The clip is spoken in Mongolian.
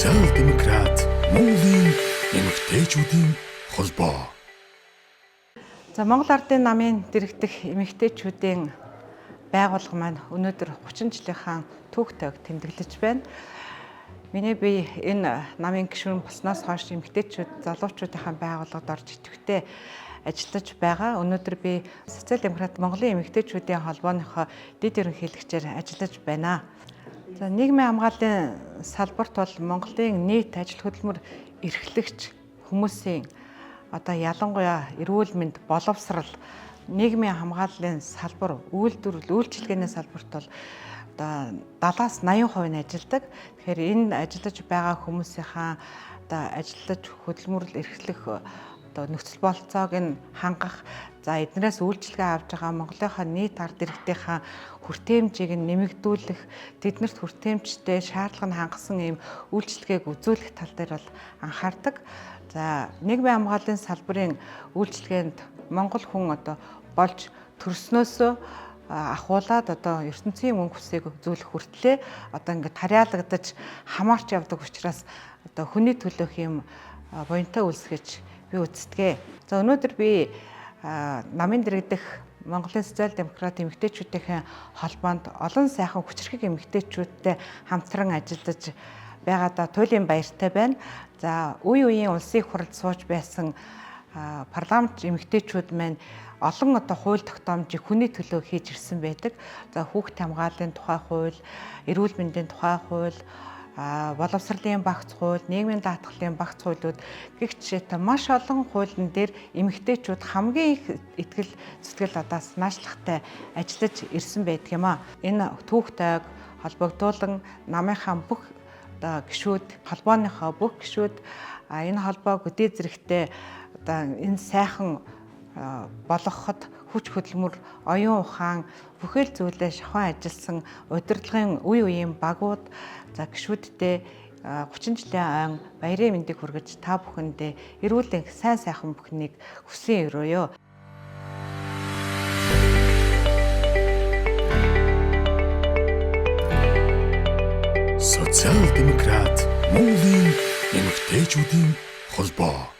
Социал-демократ Монголын эмэгтэйчүүдийн холбоо. Монгол Ардын намын дэргэдэх эмэгтэйчүүдийн байгууллага маань өнөөдөр 30 жилийнхаа түүхтэйг тэмдэглэж байна. Миний бие энэ намын гишүүн болсноос хойш эмэгтэйчүүд залуучуудынхаа байгууллагад орж идэвхтэй ажиллаж байгаа. Өнөөдөр би Социал-демократ Монголын эмэгтэйчүүдийн холбооныхоо дэд ерөнхийлөгчээр ажиллаж байна. За, нийгмийн хамгааллын салбарт бол Монголын нийт ажил хөдөлмөр эрхлэгч хүмүүсийн ялангуяа эрүүл мэнд, боловсрал, нийгмийн хамгааллын салбар, үйлчилгээний салбарт бол 70-80% нь ажилладаг. Тэгэхээр энэ ажиллаж байгаа хүмүүсийнхаа ажиллаж хөдөлмөрлөл эрхлэх нөхцөл болцоог нь хангах, эднээс үйлчилгээ авж байгаа Монголынхаа нийт ард иргэдийнхаа хүртээмжийг нь нэмэгдүүлэх, тэднэрт хүртээмжтэй шаардлага нь хангасан ийм үйлчилгээг үзүүлэх тал дээр бол анхаардаг. За, нийгмийн хамгааллын салбарын үйлчилгээнд Монгол хүн болж төрснөөсөө ахуулаад ертөнцийн мөнгө хүсийг үзүүлэх хүртлээр ингээд харьяалагдаж хамаарч явдаг учраас хүний төлөөх юм буянтай үйлс гэж би үздэг. За, өнөөдөр би намын дэргэдэх Монголын социал-демократ эмэгтэйчүүдийн холбоонд олон сайхан хүчирхэг эмэгтэйчүүдтэй хамтран ажиллаж байгаадаа туйлын баяртай байна. За, үе үеийн улсын хурлд сууж байсан парламент эмэгтэйчүүд маань олон хууль тогтоомжийг хүний төлөө хийж ирсэн байдаг. За, хүүхдийн хамгааллын тухай хууль, эрүүл мэндийн тухай хууль, боловсролын багц хууль, нийгмийн даатгалын багц хуулиуд гэх жишээтэй маш олон хуулийн дээр эмэгтэйчүүд хамгийн их итгэл зүтгэл наашлагтай ажиллаж ирсэн байдаг юм аа. Энэ түүхтэйг холбогдуулан намынхаа бүх гишүүд, холбооныхоо бүх гишүүд энэ холбоог үдээ зэрэгтэй энэ сайхан болгоход хүч хөдөлмөр, оюун ухаан бүхэл зүйлээ шахан ажилласан удирдлагын үе үеийн багууд, гишүүддээ 30 жилийн ойн баярын мэндийг хүргэж та бүхэндээ эрүүл энх сайн сайхан бүхнийг хүсэн өрөөё. Социал-демократ Монголын эмэгтэйчүүдийн холбоо.